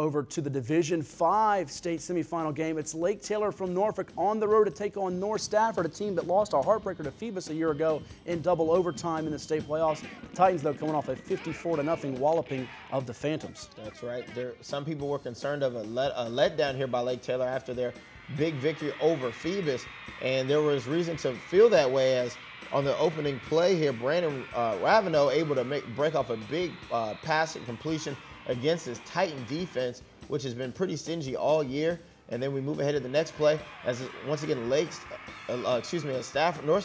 over to the Division 5 state semifinal game. It's Lake Taylor from Norfolk on the road to take on North Stafford, a team that lost a heartbreaker to Phoebus a year ago in double overtime in the state playoffs. The Titans, though, coming off a 54-0 walloping of the Phantoms. That's right. Some people were concerned of a letdown here by Lake Taylor after their big victory over Phoebus, and there was reason to feel that way as on the opening play here, Brandon Ravenel able to break off a big pass and completion against his Titan defense, which has been pretty stingy all year. And then we move ahead to the next play as once again North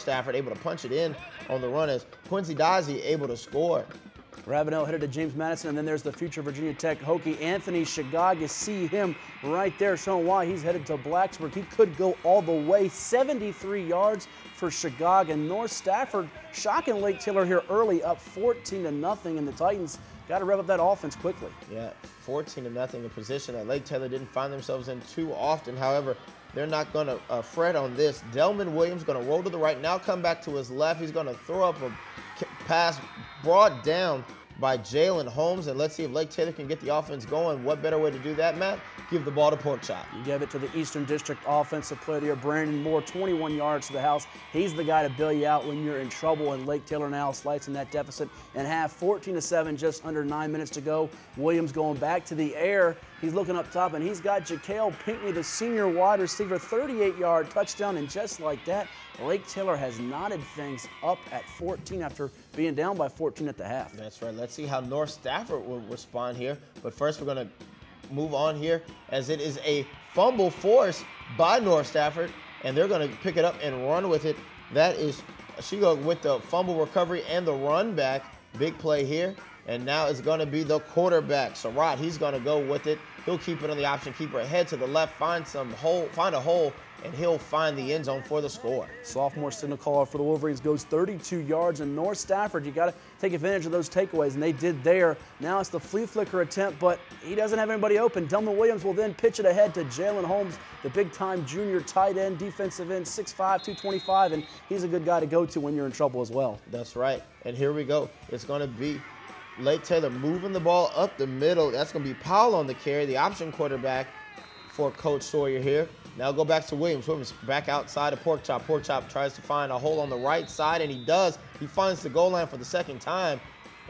Stafford able to punch it in on the run as Quincy Dazzi able to score. Ravenel headed to James Madison, and then there's the future Virginia Tech Hokie, Anthony Shigag. You see him right there showing why he's headed to Blacksburg. He could go all the way, 73 yards for Shigag, and North Stafford shocking Lake Taylor here early, up 14-0, and the Titans got to rev up that offense quickly. Yeah, 14-0, a position that Lake Taylor didn't find themselves in too often. However, they're not going to fret on this. Delman Williams going to roll to the right, now come back to his left. He's going to throw up a pass brought down by Jalen Holmes, and let's see if Lake Taylor can get the offense going. What better way to do that, Matt? Give the ball to Porkchop. You give it to the Eastern District Offensive Player of the Year, Brandon Moore, 21 yards to the house. He's the guy to bail you out when you're in trouble, and Lake Taylor now slicing that deficit in half, 14-7, just under 9 minutes to go. Williams going back to the air. He's looking up top, and he's got Ja'Kale Pinckney, the senior wide receiver, 38-yard touchdown, and just like that, Lake Taylor has knotted things up at 14 after being down by 14 at the half. That's right. Let's see how North Stafford will respond here. But first, we're going to move on here as it is a fumble forced by North Stafford, and they're going to pick it up and run with it. That is Shigo with the fumble recovery and the run back. Big play here. And now it's going to be the quarterback, Surratt. He's going to go with it. He'll keep it on the option keeper. Head to the left, find a hole, and he'll find the end zone for the score. Sophomore signal caller for the Wolverines goes 32 yards, and North Stafford, you got to take advantage of those takeaways, and they did there. Now it's the flea flicker attempt, but he doesn't have anybody open. Delman Williams will then pitch it ahead to Jalen Holmes, the big-time junior tight end, defensive end, 6'5", 225, and he's a good guy to go to when you're in trouble as well. That's right, and here we go. It's going to be Lake Taylor moving the ball up the middle. That's going to be Powell on the carry, the option quarterback for Coach Sawyer here. Now go back to Williams. Williams back outside of Porkchop. Porkchop tries to find a hole on the right side, and he does. He finds the goal line for the second time.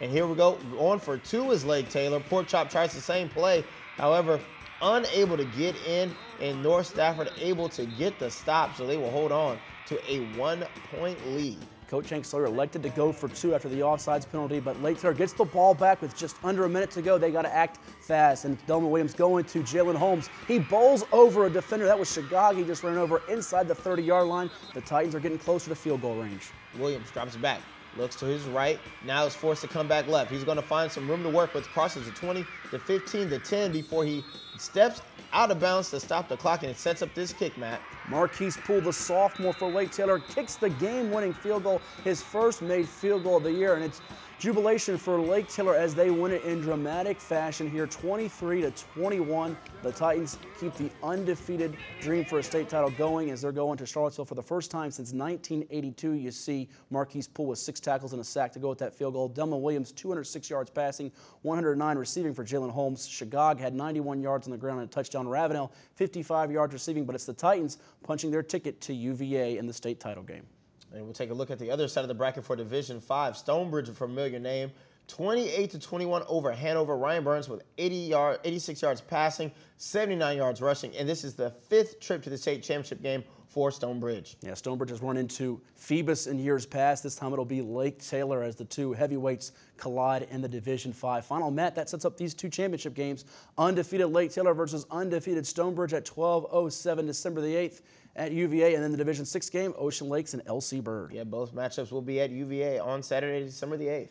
And here we go. On for two is Lake Taylor. Porkchop tries the same play. However, unable to get in, and North Stafford able to get the stop, so they will hold on to a 1-point lead. Coach Hank Sawyer elected to go for two after the offsides penalty, but Lake Taylor gets the ball back with just under a minute to go. They got to act fast, and Delman Williams going to Jalen Holmes. He bowls over a defender. That was Shigag. He just ran over inside the 30-yard line. The Titans are getting closer to field goal range. Williams drops back, looks to his right. Now is forced to come back left. He's going to find some room to work with. Crosses the 20, the 15, the 10 before he steps out of bounds to stop the clock, and it sets up this kick, Matt. Marquise Poole, the sophomore for Lake Taylor, kicks the game-winning field goal, his first made field goal of the year, and it's jubilation for Lake Taylor as they win it in dramatic fashion here, 23-21. The Titans keep the undefeated dream for a state title going as they're going to Charlottesville for the first time since 1982. You see Marquise Poole with 6 tackles and a sack to go with that field goal. Delman Williams, 206 yards passing, 109 receiving for Jalen Holmes. Shigag had 91 yards on the ground and a touchdown. Ravenel, 55 yards receiving, but it's the Titans punching their ticket to UVA in the state title game. And we'll take a look at the other side of the bracket for Division 5. Stonebridge, a familiar name, 28-21 over Hanover. Ryan Burns with 86 yards passing, 79 yards rushing, and this is the 5th trip to the state championship game for Stonebridge. Yeah, Stonebridge has run into Phoebus in years past. This time it'll be Lake Taylor as the two heavyweights collide in the Division 5 final. Matt, that sets up these two championship games. Undefeated Lake Taylor versus undefeated Stonebridge at 12:07 December the 8th at UVA, and then the Division 6 game, Ocean Lakes and LC Bird. Yeah, both matchups will be at UVA on Saturday, December the 8th.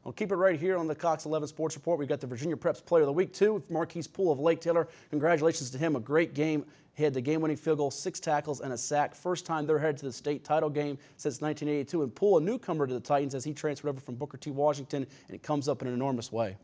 We'll keep it right here on the Cox 11 Sports Report. We've got the Virginia Preps Player of the Week, too, with Marquise Poole of Lake Taylor. Congratulations to him. A great game. He had the game-winning field goal, 6 tackles, and a sack. First time they're headed to the state title game since 1982. And Poole, a newcomer to the Titans as he transferred over from Booker T. Washington, and it comes up in an enormous way.